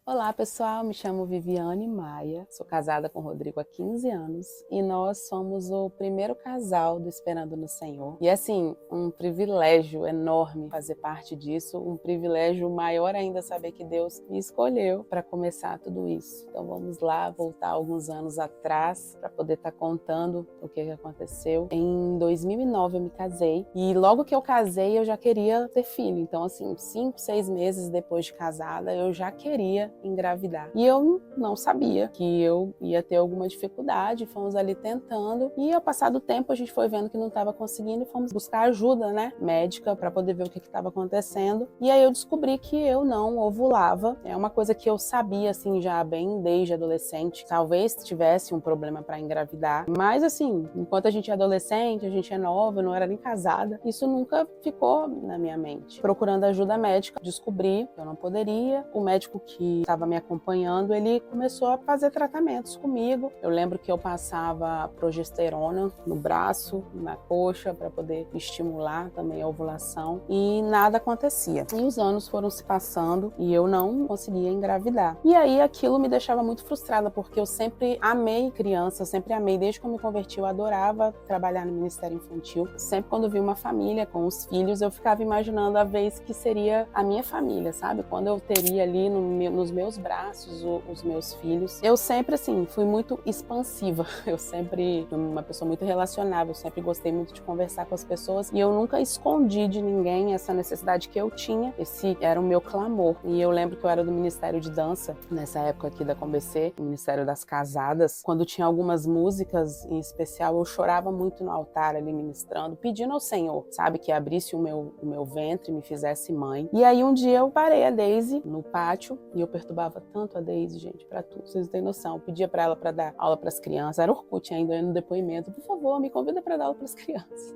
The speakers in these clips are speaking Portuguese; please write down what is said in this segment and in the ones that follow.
Olá pessoal, me chamo Viviane Maia, sou casada com o Rodrigo há 15 anos e nós somos o primeiro casal do Esperando no Senhor. E assim, um privilégio enorme fazer parte disso, um privilégio maior ainda saber que Deus me escolheu para começar tudo isso. Então vamos lá, voltar alguns anos atrás para poder estar contando o que aconteceu. Em 2009 eu me casei e logo que eu casei eu já queria ter filho. Então assim, 5, 6 meses depois de casada eu já queria engravidar. E eu não sabia que eu ia ter alguma dificuldade, fomos ali tentando e ao passar do tempo a gente foi vendo que não estava conseguindo e fomos buscar ajuda, médica para poder ver o que estava acontecendo. E aí eu descobri que eu não ovulava. É uma coisa que eu sabia assim já bem desde adolescente. Talvez tivesse um problema para engravidar, mas assim, enquanto a gente é adolescente, a gente é nova, eu não era nem casada, isso nunca ficou na minha mente. Procurando ajuda médica, descobri que eu não poderia. O médico que estava me acompanhando, ele começou a fazer tratamentos comigo. Eu lembro que eu passava progesterona no braço, na coxa, para poder estimular também a ovulação e nada acontecia. E os anos foram se passando e eu não conseguia engravidar. E aí aquilo me deixava muito frustrada, porque eu sempre amei criança, sempre amei, desde que eu me converti, eu adorava trabalhar no Ministério Infantil. Sempre quando vi uma família com os filhos, eu ficava imaginando a vez que seria a minha família, sabe? Quando eu teria ali nos meus braços os meus filhos. Eu sempre, assim, fui muito expansiva. Eu sempre fui uma pessoa muito relacionável, sempre gostei muito de conversar com as pessoas e eu nunca escondi de ninguém essa necessidade que eu tinha. Esse era o meu clamor. E eu lembro que eu era do Ministério de Dança, nessa época aqui da ComBC, Ministério das Casadas. Quando tinha algumas músicas em especial, eu chorava muito no altar ali ministrando, pedindo ao Senhor, sabe, que abrisse o meu ventre e me fizesse mãe. E aí um dia eu parei a Daisy no pátio e eu perturbava tanto a Daisy, gente, pra tudo, vocês não têm noção. Eu pedia pra ela pra dar aula pras crianças, era Orkut ainda, no depoimento, por favor, me convida pra dar aula pras crianças.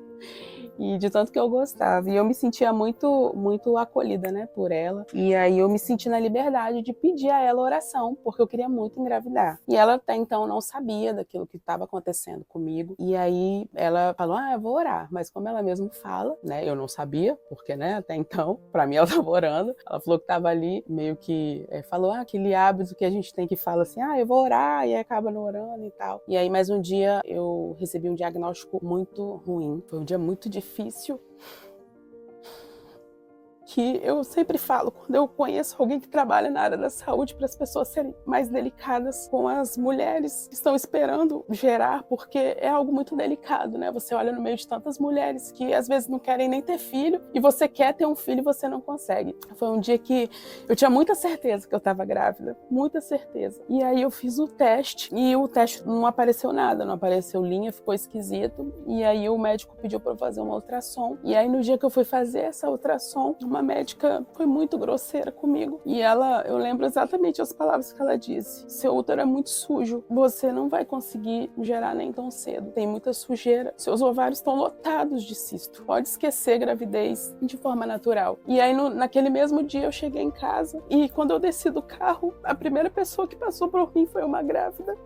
E de tanto que eu gostava. E eu me sentia muito acolhida, por ela. E aí eu me senti na liberdade de pedir a ela oração, porque eu queria muito engravidar. E ela até então não sabia daquilo que estava acontecendo comigo. E aí ela falou, eu vou orar. Mas como ela mesma fala, eu não sabia, porque, até então, pra mim ela estava orando. Ela falou que estava ali, meio que falou, aquele hábito que a gente tem que fala assim, eu vou orar, e aí acaba não orando e tal. E aí mais um dia eu recebi um diagnóstico muito ruim. Foi um dia muito difícil, que eu sempre falo, quando eu conheço alguém que trabalha na área da saúde, para as pessoas serem mais delicadas com as mulheres que estão esperando gerar, porque é algo muito delicado, Você olha no meio de tantas mulheres que às vezes não querem nem ter filho, e você quer ter um filho e você não consegue. Foi um dia que eu tinha muita certeza que eu estava grávida, muita certeza. E aí eu fiz o teste, e o teste não apareceu nada, não apareceu linha, ficou esquisito, e aí o médico pediu para eu fazer uma ultrassom, e aí no dia que eu fui fazer essa ultrassom, uma médica foi muito grosseira comigo. E eu lembro exatamente as palavras que ela disse. Seu útero é muito sujo. Você não vai conseguir gerar nem tão cedo. Tem muita sujeira. Seus ovários estão lotados de cisto. Pode esquecer gravidez de forma natural. E aí, naquele mesmo dia, eu cheguei em casa. E quando eu desci do carro, a primeira pessoa que passou por mim foi uma grávida.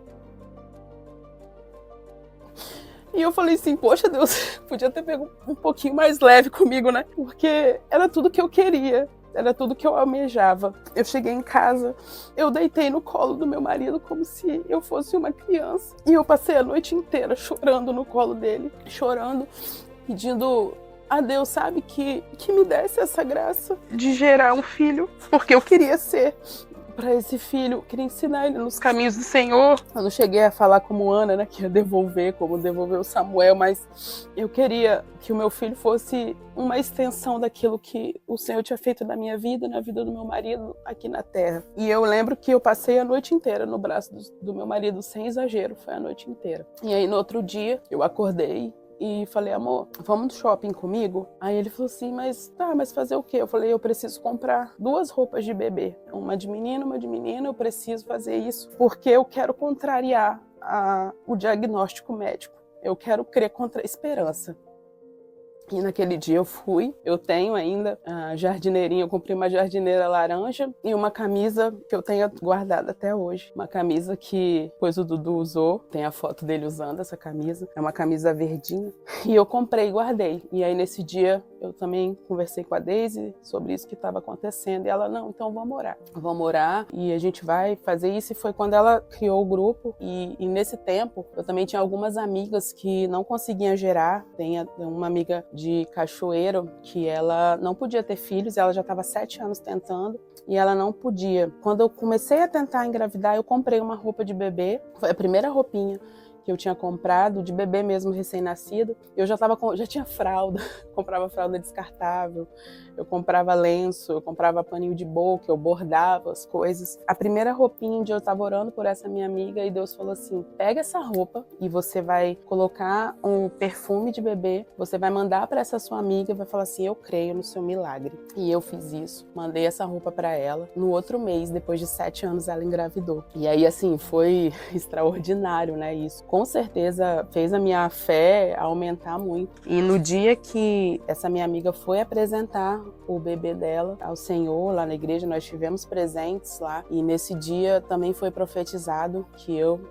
E eu falei assim, poxa Deus, podia ter pego um pouquinho mais leve comigo, Porque era tudo que eu queria, era tudo que eu almejava. Eu cheguei em casa, eu deitei no colo do meu marido como se eu fosse uma criança. E eu passei a noite inteira chorando no colo dele, chorando, pedindo a Deus, sabe, que me desse essa graça de gerar um filho, porque eu queria ser para esse filho, queria ensinar ele nos caminhos do Senhor. Eu não cheguei a falar como Ana, que ia devolver, como devolveu o Samuel, mas eu queria que o meu filho fosse uma extensão daquilo que o Senhor tinha feito na minha vida, na vida do meu marido aqui na terra. E eu lembro que eu passei a noite inteira no braço do meu marido, sem exagero, foi a noite inteira. E aí no outro dia eu acordei e falei, amor, vamos no shopping comigo? Aí ele falou assim, mas fazer o quê? Eu falei, eu preciso comprar 2 roupas de bebê, uma de menino, uma de menina, eu preciso fazer isso, porque eu quero contrariar o diagnóstico médico, eu quero crer contra a esperança. E naquele dia eu fui, eu tenho ainda a jardineirinha, eu comprei uma jardineira laranja e uma camisa que eu tenho guardada até hoje. Uma camisa que depois o Dudu usou, tem a foto dele usando essa camisa, é uma camisa verdinha. E eu comprei e guardei. E aí nesse dia eu também conversei com a Deise sobre isso que estava acontecendo, e ela, não, então vamos orar, e a gente vai fazer isso. E foi quando ela criou o grupo, e nesse tempo, eu também tinha algumas amigas que não conseguiam gerar. Tem uma amiga de Cachoeiro, que ela não podia ter filhos, ela já estava 7 anos tentando, e ela não podia. Quando eu comecei a tentar engravidar, eu comprei uma roupa de bebê, foi a primeira roupinha que eu tinha comprado, de bebê mesmo, recém-nascido. Eu já tinha fralda, comprava fralda descartável, eu comprava lenço, eu comprava paninho de boca, eu bordava as coisas. A primeira roupinha, um dia eu estava orando por essa minha amiga, e Deus falou assim, pega essa roupa e você vai colocar um perfume de bebê, você vai mandar para essa sua amiga e vai falar assim, eu creio no seu milagre. E eu fiz isso, mandei essa roupa para ela. No outro mês, depois de 7 anos, ela engravidou. E aí, assim, foi extraordinário, né, isso. Com certeza fez a minha fé aumentar muito. E no dia que essa minha amiga foi apresentar o bebê dela ao Senhor lá na igreja, nós tivemos presentes lá, e nesse dia também foi profetizado que eu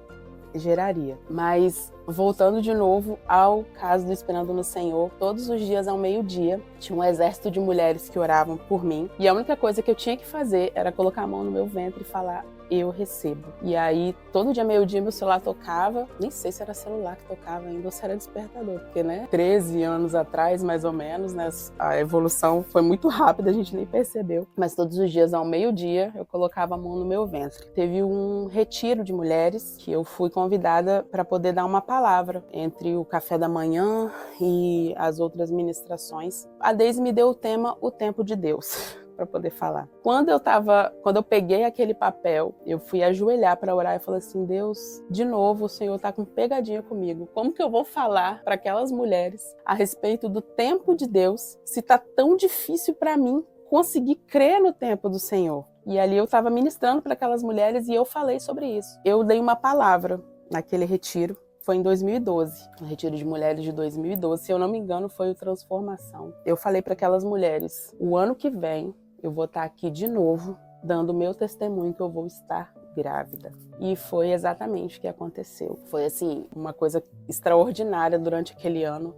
geraria. Mas voltando de novo ao caso do Esperando no Senhor, todos os dias ao meio-dia tinha um exército de mulheres que oravam por mim, e a única coisa que eu tinha que fazer era colocar a mão no meu ventre e falar, eu recebo. E aí, todo dia meio-dia meu celular tocava, nem sei se era celular que tocava ainda ou se era despertador, porque, né, 13 anos atrás, mais ou menos, né, a evolução foi muito rápida, a gente nem percebeu. Mas todos os dias ao meio-dia eu colocava a mão no meu ventre. Teve um retiro de mulheres que eu fui convidada para poder dar uma palavra entre o café da manhã e as outras ministrações. A Deise me deu o tema O Tempo de Deus para poder falar. Quando eu peguei aquele papel, eu fui ajoelhar para orar e falei assim, Deus, de novo o Senhor tá com pegadinha comigo. Como que eu vou falar para aquelas mulheres a respeito do tempo de Deus, se tá tão difícil para mim conseguir crer no tempo do Senhor? E ali eu estava ministrando para aquelas mulheres e eu falei sobre isso. Eu dei uma palavra naquele retiro. Foi em 2012, o retiro de mulheres de 2012, se eu não me engano, foi o Transformação. Eu falei para aquelas mulheres, o ano que vem eu vou estar aqui de novo, dando o meu testemunho que eu vou estar grávida. E foi exatamente o que aconteceu. Foi assim, uma coisa extraordinária durante aquele ano.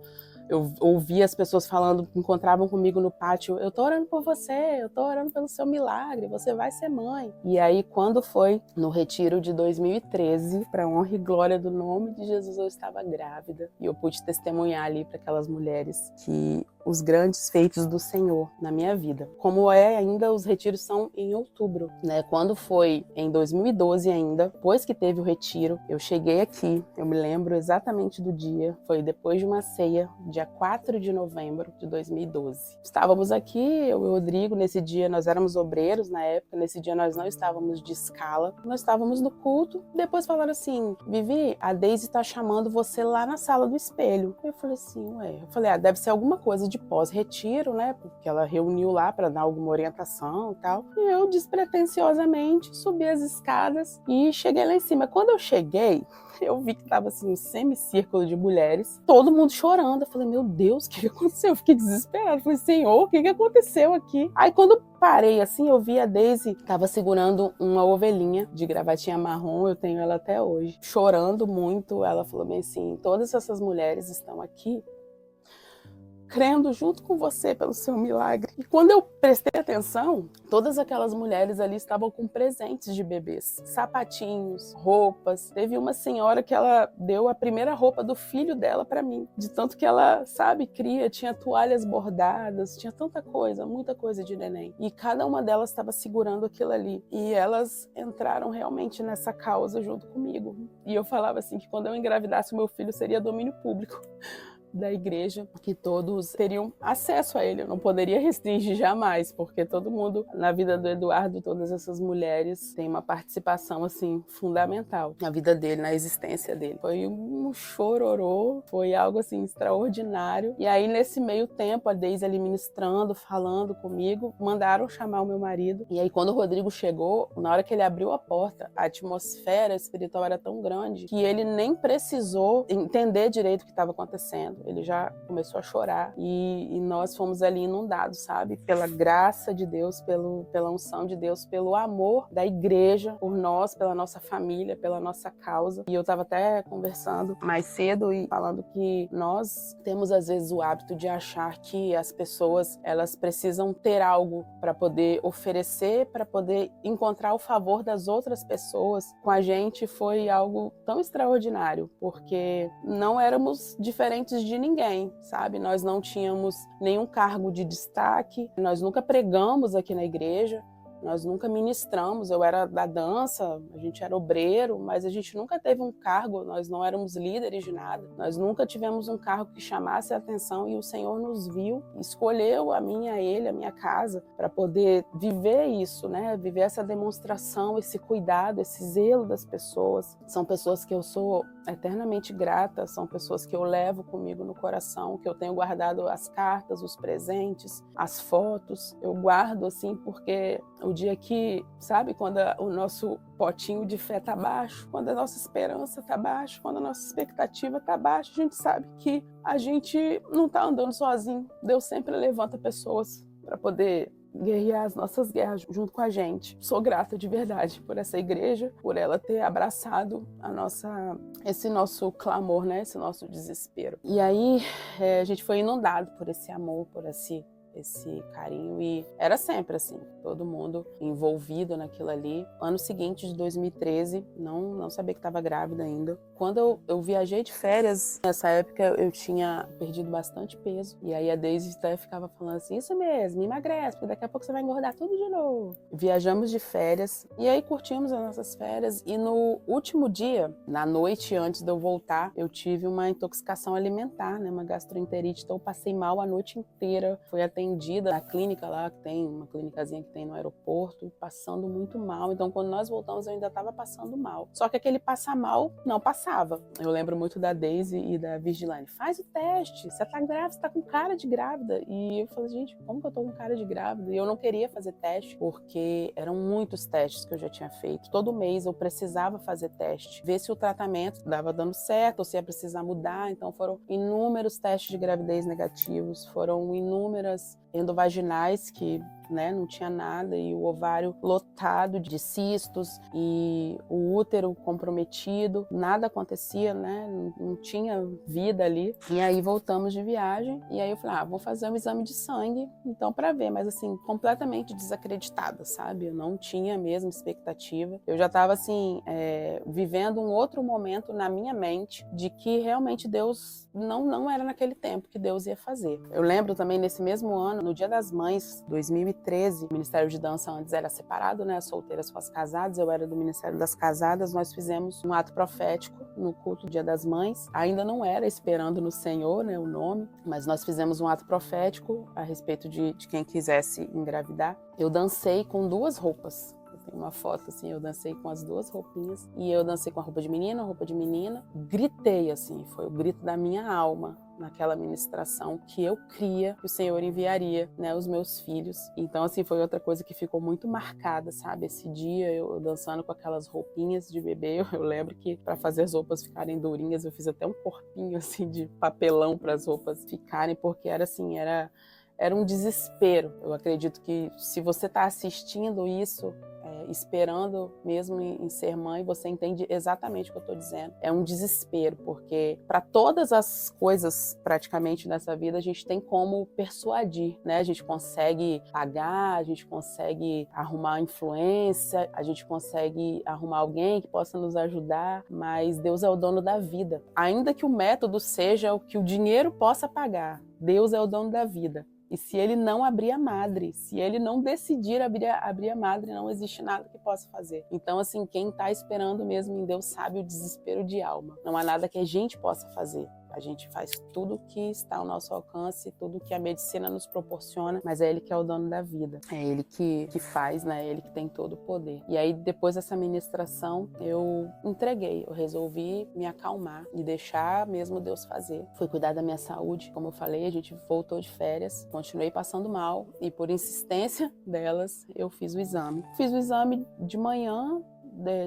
Eu ouvia as pessoas falando, encontravam comigo no pátio, eu tô orando por você, eu tô orando pelo seu milagre, você vai ser mãe. E aí, quando foi no retiro de 2013, para honra e glória do nome de Jesus, eu estava grávida. E eu pude testemunhar ali para aquelas mulheres que os grandes feitos do Senhor na minha vida. Como ainda, os retiros são em outubro, né? Quando foi em 2012 ainda, depois que teve o retiro, eu cheguei aqui, eu me lembro exatamente do dia, foi depois de uma ceia, dia 4 de novembro de 2012. Estávamos aqui, eu e o Rodrigo, nesse dia nós éramos obreiros na época, nesse dia nós não estávamos de escala, nós estávamos no culto, depois falaram assim, Vivi, a Deise está chamando você lá na sala do espelho. Eu falei assim, deve ser alguma coisa de pós-retiro, né, porque ela reuniu lá para dar alguma orientação e tal. E eu, despretensiosamente, subi as escadas e cheguei lá em cima. Quando eu cheguei, eu vi que tava assim um semicírculo de mulheres, todo mundo chorando. Eu falei, meu Deus, o que aconteceu? Eu fiquei desesperada. Eu falei, Senhor, o que aconteceu aqui? Aí quando eu parei assim, eu vi a Deise, tava segurando uma ovelhinha de gravatinha marrom, eu tenho ela até hoje, chorando muito. Ela falou bem assim, todas essas mulheres estão aqui crendo junto com você pelo seu milagre. E quando eu prestei atenção, todas aquelas mulheres ali estavam com presentes de bebês, sapatinhos, roupas. Teve uma senhora que ela deu a primeira roupa do filho dela para mim, de tanto que ela, cria, tinha toalhas bordadas, tinha tanta coisa, muita coisa de neném. E cada uma delas estava segurando aquilo ali. E elas entraram realmente nessa causa junto comigo. E eu falava assim que quando eu engravidasse o meu filho seria domínio público da igreja, que todos teriam acesso a ele. Eu não poderia restringir jamais, porque todo mundo, na vida do Eduardo, todas essas mulheres têm uma participação, assim, fundamental na vida dele, na existência dele. Foi um chororô, foi algo, assim, extraordinário. E aí, nesse meio tempo, a Deise ali ministrando, falando comigo, mandaram chamar o meu marido. E aí, quando o Rodrigo chegou, na hora que ele abriu a porta, a atmosfera espiritual era tão grande que ele nem precisou entender direito o que estava acontecendo. ele já começou a chorar e nós fomos ali inundados, sabe? Pela graça de Deus, pela unção de Deus, pelo amor da igreja por nós, pela nossa família, pela nossa causa. E eu estava até conversando mais cedo e falando que nós temos às vezes o hábito de achar que as pessoas, elas precisam ter algo para poder oferecer, para poder encontrar o favor das outras pessoas. Com a gente foi algo tão extraordinário, porque não éramos diferentes de ninguém, sabe? Nós não tínhamos nenhum cargo de destaque, nós nunca pregamos aqui na igreja, nós nunca ministramos. Eu era da dança, a gente era obreiro, mas a gente nunca teve um cargo, nós não éramos líderes de nada, nós nunca tivemos um cargo que chamasse a atenção e o Senhor nos viu, escolheu a mim, a ele, a minha casa, para poder viver isso, né? Viver essa demonstração, esse cuidado, esse zelo das pessoas. São pessoas que eu sou eternamente grata, são pessoas que eu levo comigo no coração, que eu tenho guardado as cartas, os presentes, as fotos, eu guardo assim porque o dia que, sabe, quando o nosso potinho de fé tá baixo, quando a nossa esperança tá baixa, quando a nossa expectativa tá baixa, a gente sabe que a gente não tá andando sozinho. Deus sempre levanta pessoas para poder guerrear as nossas guerras junto com a gente. Sou grata de verdade por essa igreja, por ela ter abraçado esse nosso clamor, né? Esse nosso desespero. E aí a gente foi inundado por esse amor, por esse carinho, e era sempre assim, todo mundo envolvido naquilo ali. Ano seguinte, de 2013, não sabia que estava grávida ainda. Quando eu viajei de férias, nessa época eu tinha perdido bastante peso, e aí a Daisy até ficava falando assim, isso mesmo, emagrece, porque daqui a pouco você vai engordar tudo de novo. Viajamos de férias, e aí curtimos as nossas férias, e no último dia, na noite antes de eu voltar, eu tive uma intoxicação alimentar, né, uma gastroenterite, então eu passei mal a noite inteira, fui atendida na clínica lá, que tem uma clínicazinha que tem no aeroporto, passando muito mal. Então, quando nós voltamos, eu ainda estava passando mal. Só que aquele passar mal não passava. Eu lembro muito da Daisy e da Virgilane. Faz o teste, você tá grávida, você tá com cara de grávida. E eu falei, gente, como que eu tô com cara de grávida? E eu não queria fazer teste, porque eram muitos testes que eu já tinha feito. Todo mês eu precisava fazer teste, ver se o tratamento estava dando certo, ou se ia precisar mudar. Então, foram inúmeros testes de gravidez negativos, foram inúmeras endovaginais que, né, não tinha nada, e o ovário lotado de cistos e o útero comprometido, nada acontecia, né, não tinha vida ali. E aí voltamos de viagem, e aí eu falei, vou fazer um exame de sangue, então, para ver, mas assim, completamente desacreditada, sabe? Eu não tinha a mesma expectativa. Eu já estava assim, vivendo um outro momento na minha mente de que realmente Deus não era naquele tempo que Deus ia fazer. Eu lembro também nesse mesmo ano, no Dia das Mães, 2013, o Ministério de Dança antes era separado, né, as solteiras com as casadas, eu era do Ministério das Casadas. Nós fizemos um ato profético no culto do Dia das Mães, ainda não era Esperando no Senhor, né, o nome, mas nós fizemos um ato profético a respeito de quem quisesse engravidar. Eu dancei com duas roupas. Tem uma foto assim, eu dancei com as duas roupinhas, e eu dancei com a roupa de menina, gritei assim, foi o grito da minha alma naquela ministração, que eu cria que o Senhor enviaria, né, os meus filhos. Então assim, foi outra coisa que ficou muito marcada, sabe? Esse dia eu dançando com aquelas roupinhas de bebê, eu lembro que para fazer as roupas ficarem durinhas, eu fiz até um corpinho assim de papelão para as roupas ficarem, porque era assim, era um desespero. Eu acredito que se você está assistindo isso, esperando mesmo em ser mãe, você entende exatamente o que eu estou dizendo. É um desespero, porque para todas as coisas praticamente nessa vida, a gente tem como persuadir, né? A gente consegue pagar, a gente consegue arrumar influência, a gente consegue arrumar alguém que possa nos ajudar, mas Deus é o dono da vida. Ainda que o método seja o que o dinheiro possa pagar, Deus é o dono da vida. E se ele não abrir a madre, se ele não decidir abrir a madre, não existe nada que possa fazer. Então, assim, quem está esperando mesmo em Deus sabe o desespero de alma. Não há nada que a gente possa fazer. A gente faz tudo que está ao nosso alcance, tudo que a medicina nos proporciona, mas é Ele que é o dono da vida. É Ele que faz, né? É Ele que tem todo o poder. E aí, depois dessa ministração, eu entreguei. Eu resolvi me acalmar e deixar mesmo Deus fazer. Fui cuidar da minha saúde. Como eu falei, a gente voltou de férias, continuei passando mal, e por insistência delas, eu fiz o exame. Fiz o exame de manhã,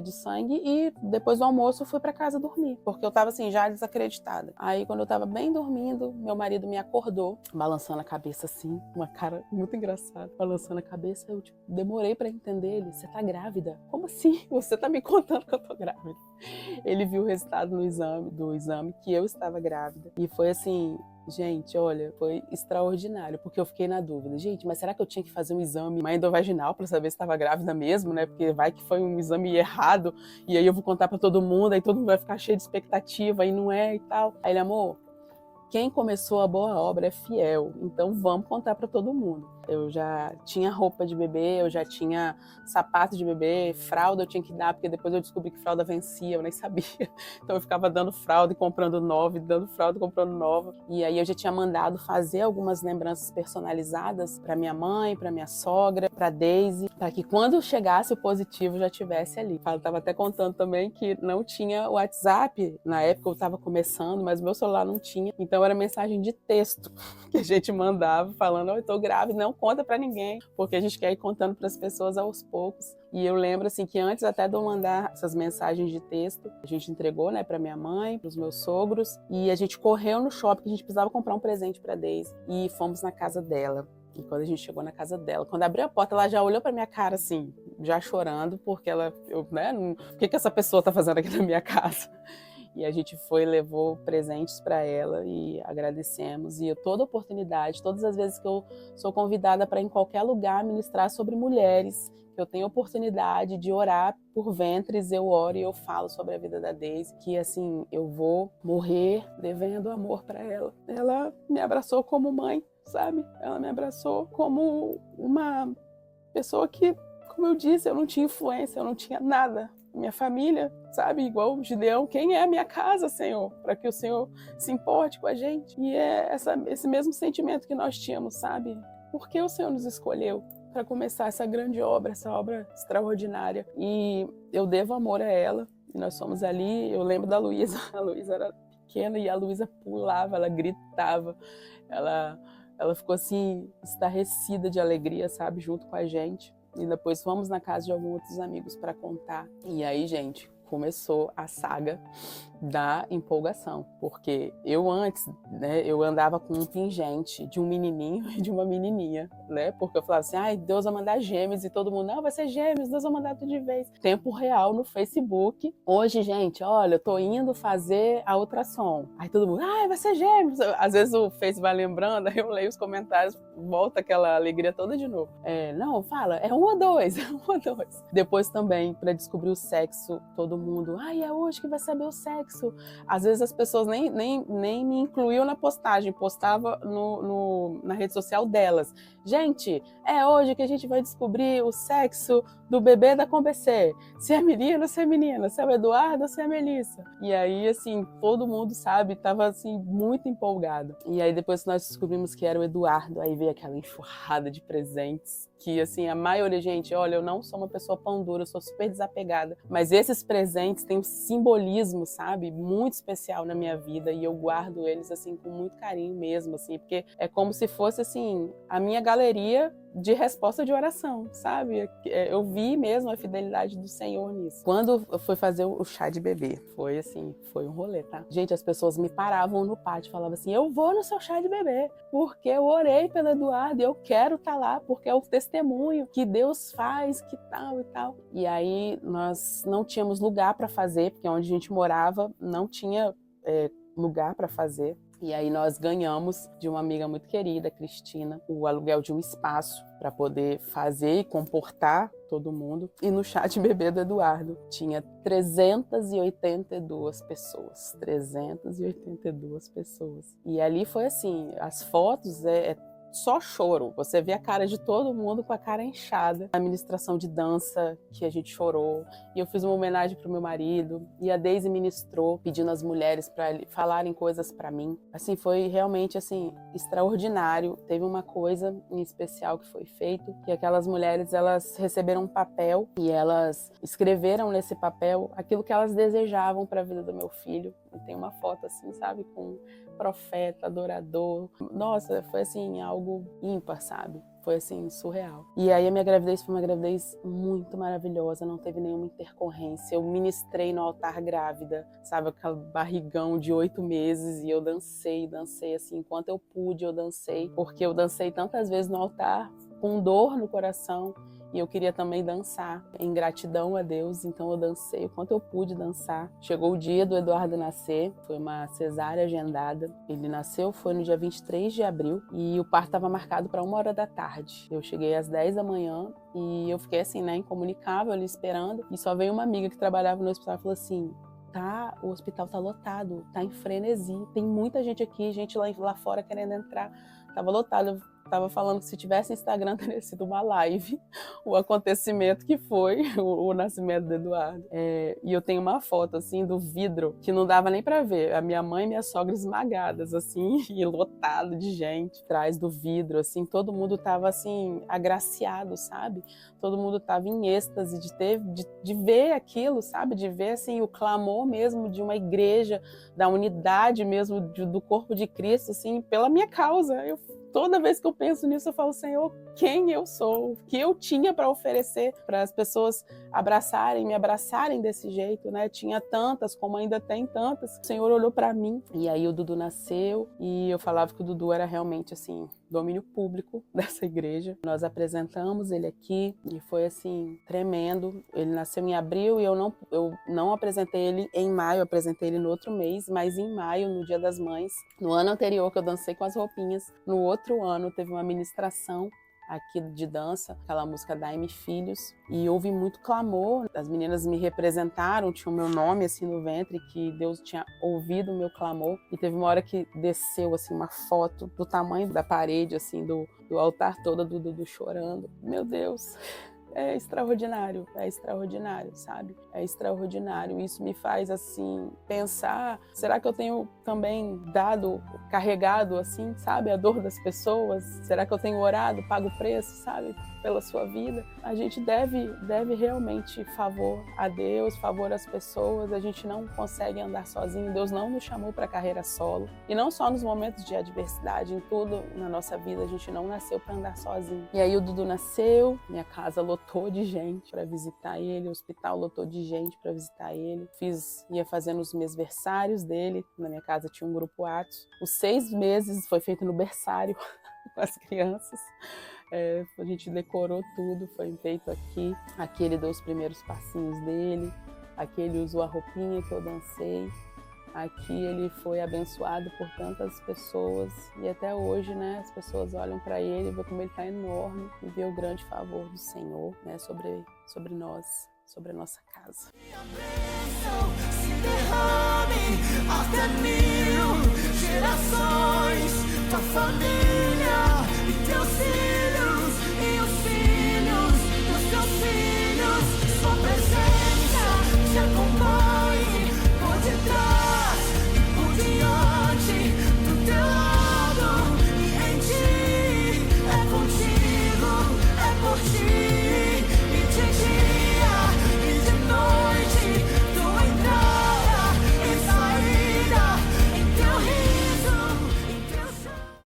de sangue e depois do almoço eu fui pra casa dormir, porque eu tava assim, já desacreditada. Aí quando eu tava bem dormindo, meu marido me acordou, balançando a cabeça assim, uma cara muito engraçada, balançando a cabeça. Eu tipo, demorei pra entender ele. Você tá grávida? Como assim? Você tá me contando que eu tô grávida? Ele viu o resultado do exame que eu estava grávida. E foi assim, gente, olha, foi extraordinário, porque eu fiquei na dúvida. Gente, mas será que eu tinha que fazer um exame endovaginal para saber se estava grávida mesmo, né? Porque vai que foi um exame errado e aí eu vou contar para todo mundo, aí todo mundo vai ficar cheio de expectativa e não é e tal. Aí ele, amor, quem começou a boa obra é fiel, então vamos contar para todo mundo. Eu já tinha roupa de bebê, eu já tinha sapato de bebê, fralda eu tinha que dar, porque depois eu descobri que fralda vencia, eu nem sabia. Então eu ficava dando fralda e comprando nova, dando fralda e comprando nova. E aí eu já tinha mandado fazer algumas lembranças personalizadas para minha mãe, para minha sogra, para Daisy, para que quando chegasse o positivo já tivesse ali. Eu estava até contando também que não tinha WhatsApp, na época eu estava começando, mas meu celular não tinha, então era mensagem de texto que a gente mandava falando, eu tô grávida, não conta para ninguém, porque a gente quer ir contando para as pessoas aos poucos. E eu lembro assim que antes até de eu mandar essas mensagens de texto, a gente entregou, né, para minha mãe, para os meus sogros, e a gente correu no shopping, que a gente precisava comprar um presente para Daisy, e fomos na casa dela. E quando a gente chegou na casa dela, quando abriu a porta, ela já olhou para minha cara assim, já chorando, porque o que essa pessoa tá fazendo aqui na minha casa? E a gente foi, levou presentes para ela e agradecemos. E toda oportunidade, todas as vezes que eu sou convidada para em qualquer lugar ministrar sobre mulheres, que eu tenho oportunidade de orar por ventres, eu oro e eu falo sobre a vida da Daisy, que assim, eu vou morrer devendo amor para ela. Ela me abraçou como mãe, sabe? Ela me abraçou como uma pessoa que, como eu disse, eu não tinha influência, eu não tinha nada. Minha família, sabe, igual o Gideão, quem é a minha casa, Senhor? Para que o Senhor se importe com a gente. E é esse mesmo sentimento que nós tínhamos, sabe? Por que o Senhor nos escolheu para começar essa grande obra, essa obra extraordinária? E eu devo amor a ela. E nós fomos ali, eu lembro da Luísa. A Luísa era pequena e a Luísa pulava, ela gritava, ela ficou assim, estarrecida de alegria, sabe, junto com a gente. E depois fomos na casa de alguns outros amigos para contar. E aí, gente, começou a saga da empolgação, porque eu antes, né, eu andava com um pingente de um menininho e de uma menininha, né, porque eu falava assim, ai, Deus vai mandar gêmeos, e todo mundo, não, vai ser gêmeos, Deus vai mandar tudo de vez. Tempo real no Facebook. Hoje, gente, olha, eu tô indo fazer a ultrassom. Aí todo mundo, ai, vai ser gêmeos. Às vezes o Face vai lembrando, aí eu leio os comentários, volta aquela alegria toda de novo. Não, fala, é 1 ou 2, é 1 ou 2. Depois também, para descobrir o sexo, todo mundo, ai, é hoje que vai saber o sexo. Às vezes as pessoas nem me incluíam na postagem, postava na rede social delas. Gente, é hoje que a gente vai descobrir o sexo do bebê da ComBC. Se é menino ou se é menina, se é o Eduardo ou se é a Melissa. E aí, assim, todo mundo, sabe, tava assim, muito empolgado. E aí depois que nós descobrimos que era o Eduardo, aí veio aquela enxurrada de presentes, que assim, a maioria, gente, olha, eu não sou uma pessoa pão dura, eu sou super desapegada, mas esses presentes têm um simbolismo, sabe, muito especial na minha vida, e eu guardo eles, assim, com muito carinho mesmo, assim, porque é como se fosse, assim, a minha galeria de resposta de oração, sabe? Eu vi mesmo a fidelidade do Senhor nisso. Quando eu fui fazer o chá de bebê, foi assim, foi um rolê, tá? Gente, as pessoas me paravam no pátio e falavam assim, eu vou no seu chá de bebê, porque eu orei pelo Eduardo e eu quero estar lá, porque é o testemunho que Deus faz, que tal e tal. E aí nós não tínhamos lugar para fazer, porque onde a gente morava não tinha lugar para fazer. E aí nós ganhamos de uma amiga muito querida, Cristina, o aluguel de um espaço para poder fazer e comportar todo mundo. E no chá de bebê do Eduardo tinha 382 pessoas. 382 pessoas. E ali foi assim, as fotos só choro. Você vê a cara de todo mundo com a cara inchada. A ministração de dança que a gente chorou. E eu fiz uma homenagem pro meu marido. E a Daisy ministrou, pedindo às mulheres para falarem coisas para mim. Assim, foi realmente assim extraordinário. Teve uma coisa em especial que foi feito, que aquelas mulheres, elas receberam um papel e elas escreveram nesse papel aquilo que elas desejavam para a vida do meu filho. E tem uma foto assim, sabe, com profeta, adorador. Nossa, foi assim, algo ímpar, sabe? Foi assim, surreal. E aí a minha gravidez foi uma gravidez muito maravilhosa, não teve nenhuma intercorrência. Eu ministrei no altar grávida, sabe, aquele barrigão de 8 meses, e eu dancei assim, enquanto eu pude eu dancei, porque eu dancei tantas vezes no altar com dor no coração, e eu queria também dançar em gratidão a Deus, então eu dancei o quanto eu pude dançar. Chegou o dia do Eduardo nascer, foi uma cesárea agendada. Ele nasceu, foi no dia 23 de abril, e o parto estava marcado para 1h da tarde. Eu cheguei às 10 da manhã e eu fiquei assim, né, incomunicável ali esperando, e só veio uma amiga que trabalhava no hospital e falou assim: o hospital tá lotado, tá em frenesi, tem muita gente aqui, gente lá fora querendo entrar, tava lotado. Tava falando que se tivesse Instagram teria sido uma live, o acontecimento que foi o nascimento do Eduardo. E eu tenho uma foto assim do vidro que não dava nem para ver, a minha mãe e minha sogra esmagadas assim, e lotado de gente atrás do vidro, assim, todo mundo tava assim agraciado, sabe? Todo mundo tava em êxtase de ver aquilo, sabe? De ver assim o clamor mesmo de uma igreja, da unidade mesmo do corpo de Cristo, assim, pela minha causa. Toda vez que eu penso nisso, eu falo: Senhor, quem eu sou? O que eu tinha para oferecer para as pessoas me abraçarem desse jeito, né? Tinha tantas, como ainda tem tantas. O Senhor olhou para mim, e aí o Dudu nasceu, e eu falava que o Dudu era realmente, assim, domínio público dessa igreja. Nós apresentamos ele aqui, e foi, assim, tremendo. Ele nasceu em abril, e eu não apresentei ele em maio, eu apresentei ele no outro mês, mas em maio, no Dia das Mães, no ano anterior, que eu dancei com as roupinhas, no outro ano teve uma ministração aqui de dança, aquela música Dai-me Filhos, e houve muito clamor. As meninas me representaram, tinha o meu nome assim no ventre, que Deus tinha ouvido o meu clamor, e teve uma hora que desceu assim uma foto do tamanho da parede, assim, do altar todo, do Dudu chorando. Meu Deus! É extraordinário, sabe? É extraordinário. Isso me faz, assim, pensar, será que eu tenho também carregado, assim, sabe, a dor das pessoas? Será que eu tenho orado, pago o preço, sabe, pela sua vida? A gente deve realmente favor a Deus, favor às pessoas. A gente não consegue andar sozinho. Deus não nos chamou para carreira solo. E não só nos momentos de adversidade, em tudo na nossa vida, a gente não nasceu para andar sozinho. E aí o Dudu nasceu, minha casa lotou de gente para visitar ele, o hospital lotou de gente para visitar ele. Ia fazendo os mesversários dele, na minha casa tinha um grupo Atos. Os 6 meses foi feito no berçário com as crianças. A gente decorou tudo, foi feito aqui. Aqui ele deu os primeiros passinhos dele, aqui ele usou a roupinha que eu dancei. Aqui ele foi abençoado por tantas pessoas, e até hoje, né, as pessoas olham para ele e vê como ele está enorme, e vê o grande favor do Senhor, né, sobre nós, sobre a nossa casa. Gerações, tua família e teus filhos.